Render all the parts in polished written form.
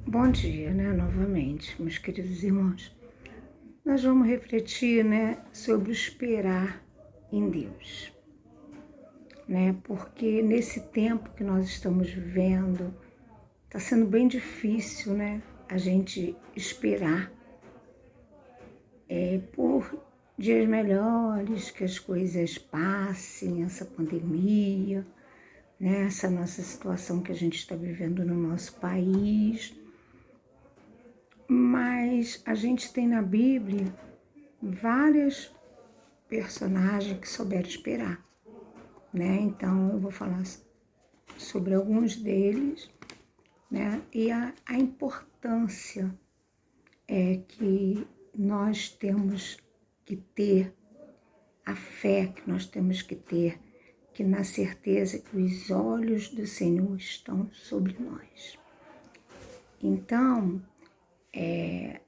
Bom dia, novamente, meus queridos irmãos. Nós vamos refletir, sobre o esperar em Deus, Porque nesse tempo que nós estamos vivendo, está sendo bem difícil, a gente esperar por dias melhores, que as coisas passem, essa pandemia, essa nossa situação que a gente está vivendo no nosso país. Mas a gente tem na Bíblia vários personagens que souberam esperar, Então eu vou falar sobre alguns deles, E a importância que nós temos que ter, a fé que nós temos que ter, que na certeza que os olhos do Senhor estão sobre nós. Então,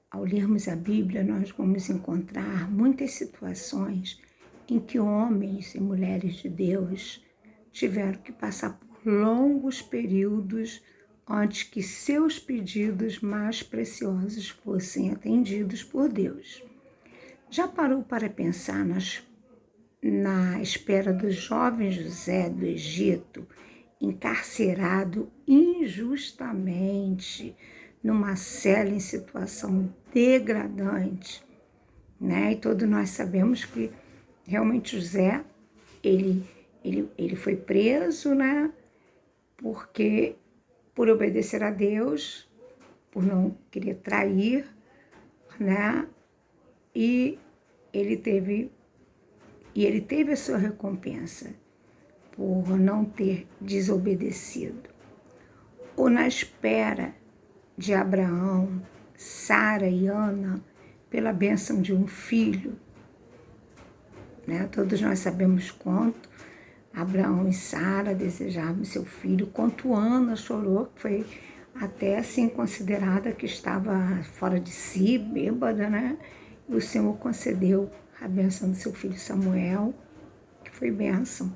ao lermos a Bíblia, nós vamos encontrar muitas situações em que homens e mulheres de Deus tiveram que passar por longos períodos antes que seus pedidos mais preciosos fossem atendidos por Deus. Já parou para pensar na espera do jovem José do Egito, encarcerado injustamente numa cela em situação degradante, E todos nós sabemos que realmente José, ele foi preso, Porque por obedecer a Deus, por não querer trair, E ele teve a sua recompensa por não ter desobedecido. Ou na espera de Abraão, Sara e Ana, pela bênção de um filho, Todos nós sabemos quanto Abraão e Sara desejavam seu filho, quanto Ana chorou, que foi até assim considerada que estava fora de si, bêbada, E o Senhor concedeu a bênção do seu filho Samuel, que foi bênção,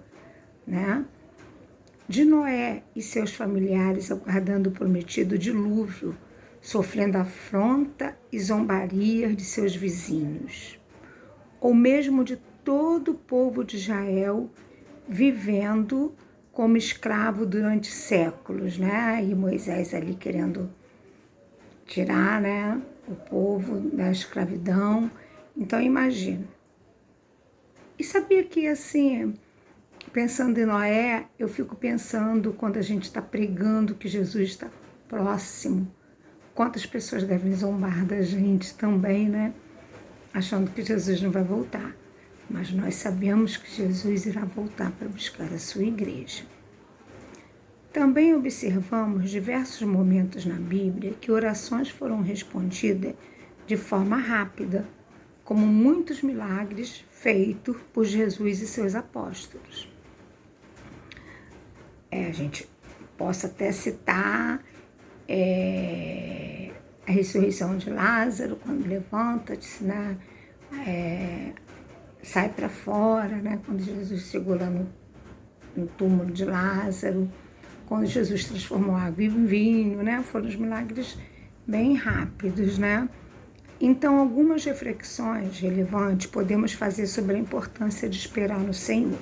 De Noé e seus familiares aguardando o prometido dilúvio, sofrendo afronta e zombaria de seus vizinhos. Ou mesmo de todo o povo de Israel vivendo como escravo durante séculos, E Moisés ali querendo tirar, o povo da escravidão. Então imagina. E sabia que assim, pensando em Noé, eu fico pensando quando a gente está pregando que Jesus está próximo, quantas pessoas devem zombar da gente também, Achando que Jesus não vai voltar. Mas nós sabemos que Jesus irá voltar para buscar a sua igreja. Também observamos diversos momentos na Bíblia que orações foram respondidas de forma rápida, como muitos milagres feitos por Jesus e seus apóstolos. A gente possa até citar a ressurreição de Lázaro, quando levanta-se, sai para fora, quando Jesus chegou lá no túmulo de Lázaro, quando Jesus transformou água em vinho, Foram os milagres bem rápidos, Então, algumas reflexões relevantes podemos fazer sobre a importância de esperar no Senhor.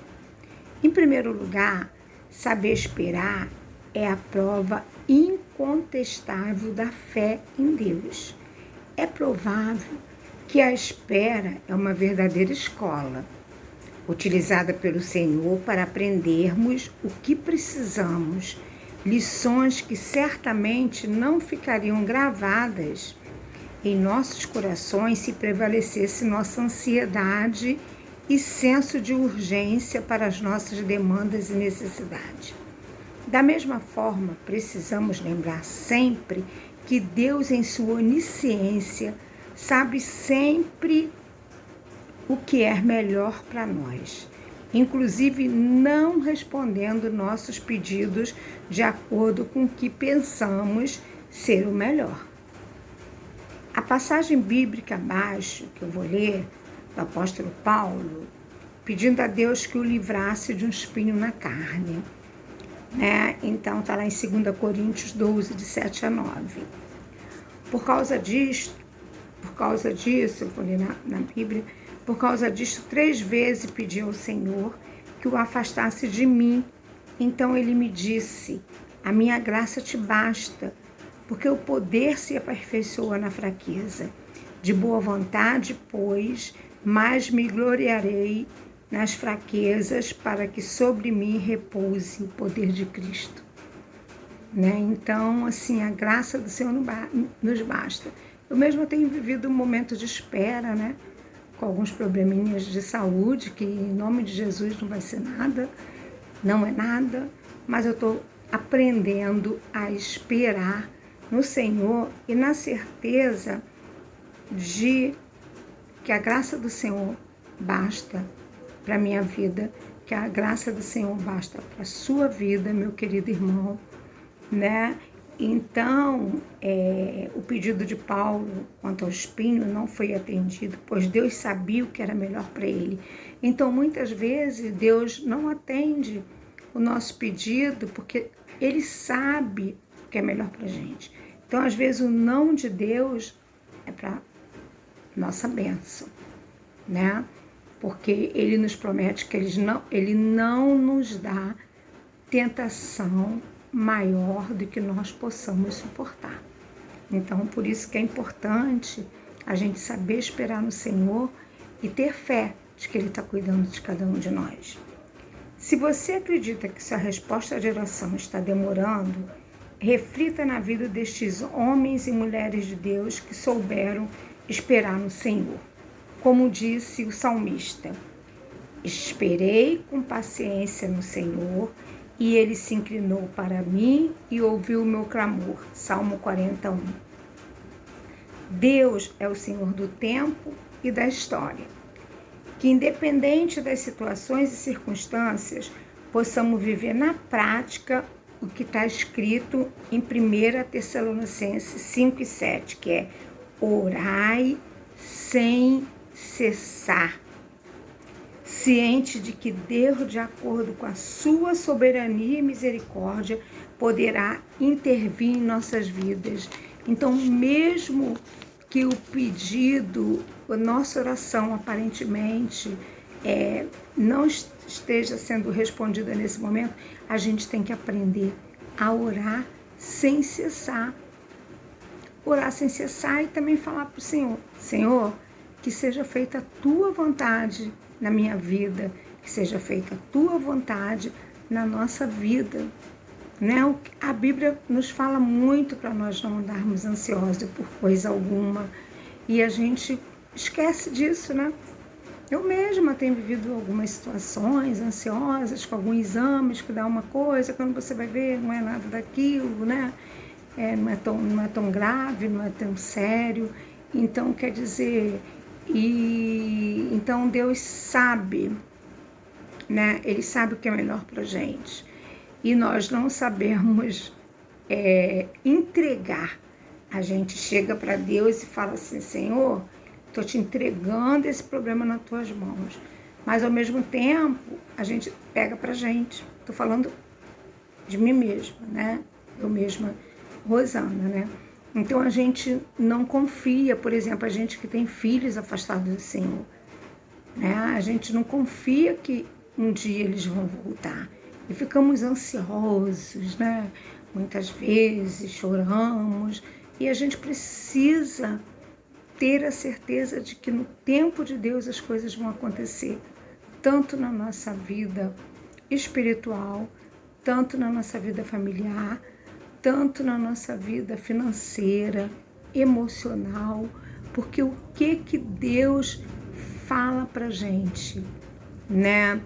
Em primeiro lugar, saber esperar é a prova incontestável da fé em Deus. É provável que a espera é uma verdadeira escola, utilizada pelo Senhor para aprendermos o que precisamos, lições que certamente não ficariam gravadas em nossos corações se prevalecesse nossa ansiedade e senso de urgência para as nossas demandas e necessidades. Da mesma forma, precisamos lembrar sempre que Deus, em sua onisciência, sabe sempre o que é melhor para nós, inclusive não respondendo nossos pedidos de acordo com o que pensamos ser o melhor. A passagem bíblica abaixo, que eu vou ler, do apóstolo Paulo, pedindo a Deus que o livrasse de um espinho na carne. né? Então está lá em 2 Coríntios 12, de 7 a 9. Por causa disso, eu vou ler na Bíblia, por causa disso, 3 vezes pedi ao Senhor que o afastasse de mim. Então ele me disse: a minha graça te basta, porque o poder se aperfeiçoa na fraqueza. De boa vontade, pois, mais me gloriarei nas fraquezas, para que sobre mim repouse o poder de Cristo. Né? Então, assim, a graça do Senhor nos basta. Eu mesma tenho vivido um momento de espera, né? Com alguns probleminhas de saúde, que em nome de Jesus não vai ser nada, não é nada, mas eu estou aprendendo a esperar no Senhor e na certeza de que a graça do Senhor basta para a minha vida, que a graça do Senhor basta para a sua vida, meu querido irmão, né? Então, o pedido de Paulo quanto ao espinho não foi atendido, pois Deus sabia o que era melhor para ele. Então, muitas vezes, Deus não atende o nosso pedido, porque Ele sabe o que é melhor para a gente. Então, às vezes, o não de Deus é para nossa bênção, né? Porque Ele nos promete que Ele não nos dá tentação maior do que nós possamos suportar. Então, por isso que é importante a gente saber esperar no Senhor e ter fé de que Ele está cuidando de cada um de nós. Se você acredita que sua resposta de oração está demorando, reflita na vida destes homens e mulheres de Deus que souberam esperar no Senhor. Como disse o salmista: esperei com paciência no Senhor, e Ele se inclinou para mim e ouviu o meu clamor. Salmo 41. Deus é o Senhor do tempo e da história. Que independente das situações e circunstâncias, possamos viver na prática o que está escrito em 1 Tessalonicenses 5 e 7, que é: orai sem cessar, ciente de que Deus, de acordo com a sua soberania e misericórdia, poderá intervir em nossas vidas. Então, mesmo que o pedido, a nossa oração aparentemente não esteja sendo respondida nesse momento, a gente tem que aprender a orar sem cessar. Orar sem cessar e também falar para o Senhor: Senhor, que seja feita a Tua vontade na minha vida, que seja feita a Tua vontade na nossa vida. Né? A Bíblia nos fala muito para nós não andarmos ansiosos por coisa alguma, e a gente esquece disso, né? Eu mesma tenho vivido algumas situações ansiosas, com alguns exames que dá uma coisa, quando você vai ver não é nada daquilo, né? Não é tão grave, não é tão sério. Então, quer dizer, então Deus sabe, né? Ele sabe o que é melhor para a gente. E nós não sabemos entregar. A gente chega para Deus e fala assim: Senhor, estou te entregando esse problema nas tuas mãos. Mas, ao mesmo tempo, a gente pega para a gente. Estou falando de mim mesma, né? Eu mesma, Rosana, né? Então, a gente não confia, por exemplo, a gente que tem filhos afastados do Senhor, né? A gente não confia que um dia eles vão voltar. E ficamos ansiosos, né? Muitas vezes choramos. E a gente precisa ter a certeza de que no tempo de Deus as coisas vão acontecer. Tanto na nossa vida espiritual, tanto na nossa vida familiar, tanto na nossa vida financeira, emocional. Porque o que Deus fala pra gente, né?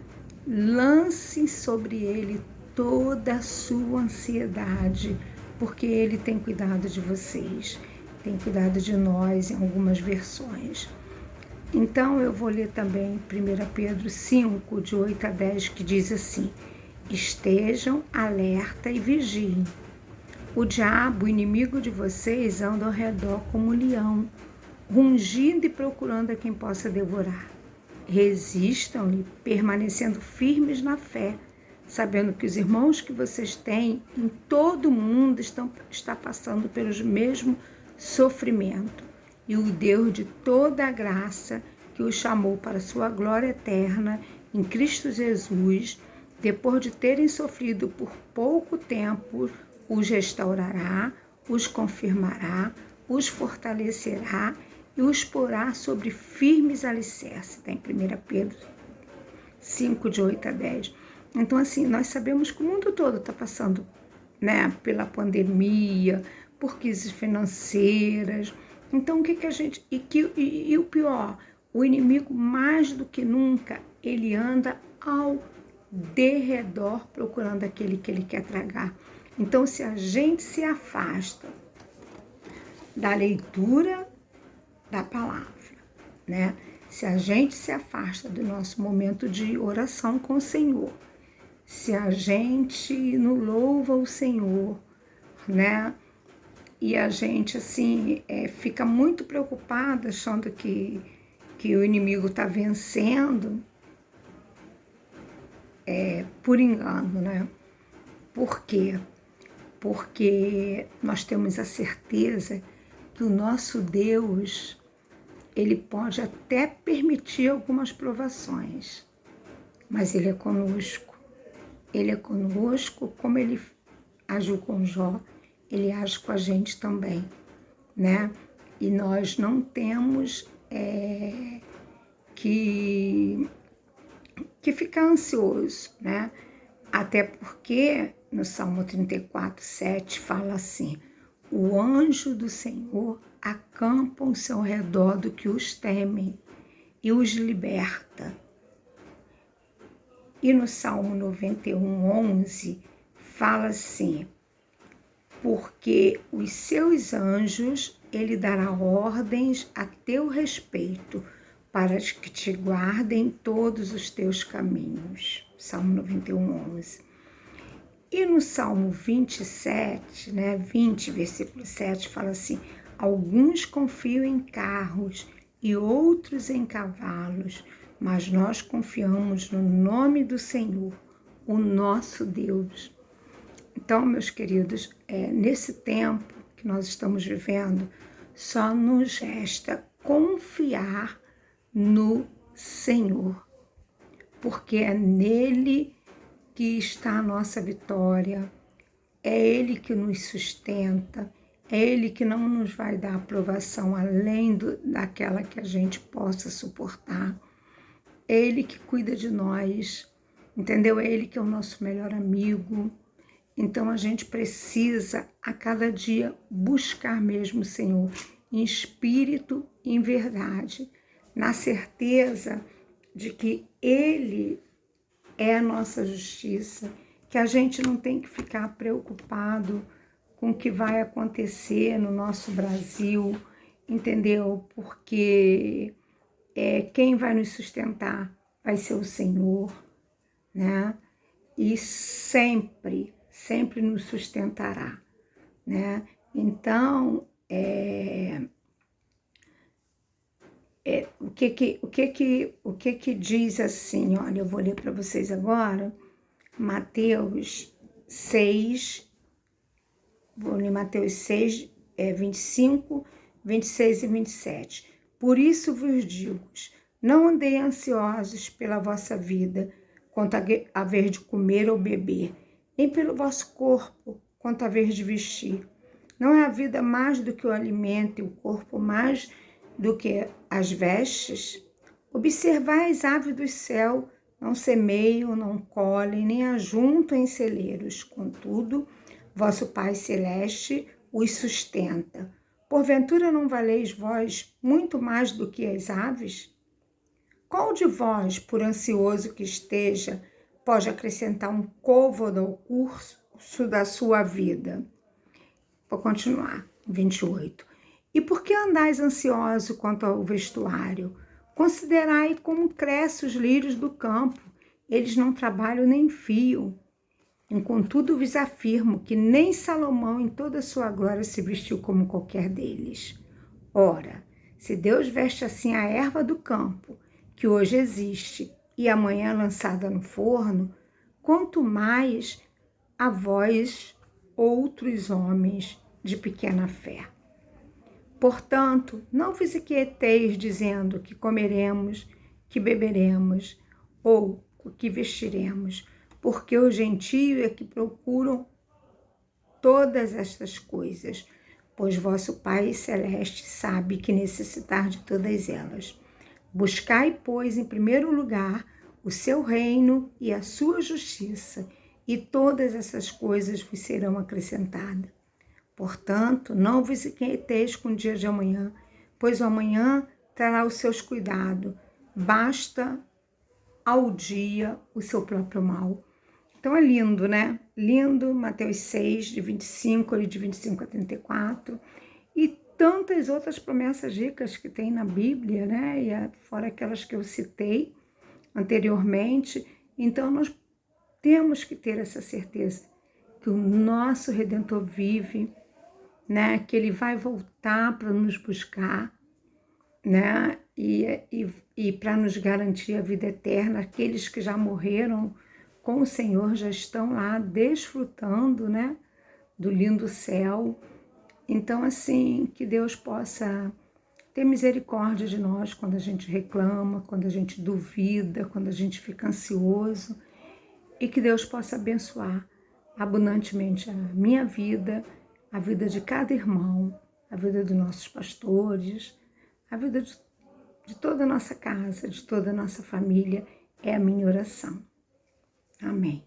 Lance sobre Ele toda a sua ansiedade, porque Ele tem cuidado de vocês, tem cuidado de nós em algumas versões. Então eu vou ler também 1 Pedro 5, de 8 a 10, que diz assim: estejam alerta e vigiem. O diabo, inimigo de vocês, anda ao redor como um leão, rugindo e procurando a quem possa devorar. Resistam-lhe, permanecendo firmes na fé, sabendo que os irmãos que vocês têm em todo o mundo está passando pelos mesmos sofrimento. E o Deus de toda a graça, que os chamou para sua glória eterna em Cristo Jesus, depois de terem sofrido por pouco tempo, os restaurará, os confirmará, os fortalecerá e os porá sobre firmes alicerces. Está em 1 Pedro 5, de 8 a 10. Então, assim, nós sabemos que o mundo todo está passando, né, pela pandemia, por crises financeiras. Então, o que a gente... E o pior, o inimigo, mais do que nunca, ele anda ao derredor procurando aquele que ele quer tragar. Então, se a gente se afasta da leitura da palavra, né? Se a gente se afasta do nosso momento de oração com o Senhor, se a gente não louva o Senhor, né? E a gente, assim, fica muito preocupada achando que o inimigo está vencendo, por engano, né? Por quê? Porque nós temos a certeza que o nosso Deus, ele pode até permitir algumas provações, mas ele é conosco. Ele é conosco, como ele agiu com Jó, ele age com a gente também, né? E nós não temos que ficar ansioso, né? Até porque no Salmo 34, 7 fala assim: o anjo do Senhor acampa-se ao redor do que os temem e os liberta. E no Salmo 91, 11 fala assim: porque os seus anjos ele dará ordens a teu respeito, para que te guardem todos os teus caminhos. Salmo 91, 11. E no Salmo 27, 20, versículo 7, fala assim: alguns confiam em carros e outros em cavalos, mas nós confiamos no nome do Senhor, o nosso Deus. Então, meus queridos, nesse tempo que nós estamos vivendo, só nos resta confiar no Senhor, porque é nele que está a nossa vitória, é Ele que nos sustenta, é Ele que não nos vai dar aprovação além daquela que a gente possa suportar, é Ele que cuida de nós, entendeu? É Ele que é o nosso melhor amigo. Então a gente precisa a cada dia buscar mesmo o Senhor em espírito e em verdade, na certeza de que Ele é a nossa justiça, que a gente não tem que ficar preocupado com o que vai acontecer no nosso Brasil, entendeu? Porque quem vai nos sustentar vai ser o Senhor, né? E sempre nos sustentará, né? Então, o que diz assim, olha, eu vou ler para vocês agora, Mateus 6, vou ler Mateus 6, 25, 26 e 27. Por isso vos digo, não andei ansiosos pela vossa vida, quanto a haver de comer ou beber, nem pelo vosso corpo, quanto a haver de vestir. Não é a vida mais do que o alimento e o corpo mais do que as vestes? Observai as aves do céu, não semeiam, não colhem, nem ajuntam em celeiros. Contudo, vosso Pai Celeste os sustenta. Porventura não valeis vós muito mais do que as aves? Qual de vós, por ansioso que esteja, pode acrescentar um côvado ao curso da sua vida? Vou continuar, 28. E por que andais ansioso quanto ao vestuário? Considerai como crescem os lírios do campo. Eles não trabalham nem fiam. Contudo, vos afirmo que nem Salomão em toda a sua glória se vestiu como qualquer deles. Ora, se Deus veste assim a erva do campo, que hoje existe e amanhã é lançada no forno, quanto mais a vós, outros homens de pequena fé. Portanto, não vos inquieteis dizendo que comeremos, que beberemos ou o que vestiremos, porque os gentios é que procuram todas estas coisas, pois vosso Pai Celeste sabe que necessitar de todas elas. Buscai, pois, em primeiro lugar o seu reino e a sua justiça, e todas essas coisas vos serão acrescentadas. Portanto, não vos inquieteis com o dia de amanhã, pois o amanhã trará os seus cuidados. Basta ao dia o seu próprio mal. Então é lindo, né? Lindo, Mateus 6, de 25 e de 25 a 34. E tantas outras promessas ricas que tem na Bíblia, né? E fora aquelas que eu citei anteriormente. Então nós temos que ter essa certeza que o nosso Redentor vive, né? Que ele vai voltar para nos buscar, né? E para nos garantir a vida eterna. Aqueles que já morreram com o Senhor já estão lá desfrutando, né? Do lindo céu. Então, assim, que Deus possa ter misericórdia de nós quando a gente reclama, quando a gente duvida, quando a gente fica ansioso, e que Deus possa abençoar abundantemente a minha vida, a vida de cada irmão, a vida dos nossos pastores, a vida de toda a nossa casa, de toda a nossa família. É a minha oração. Amém.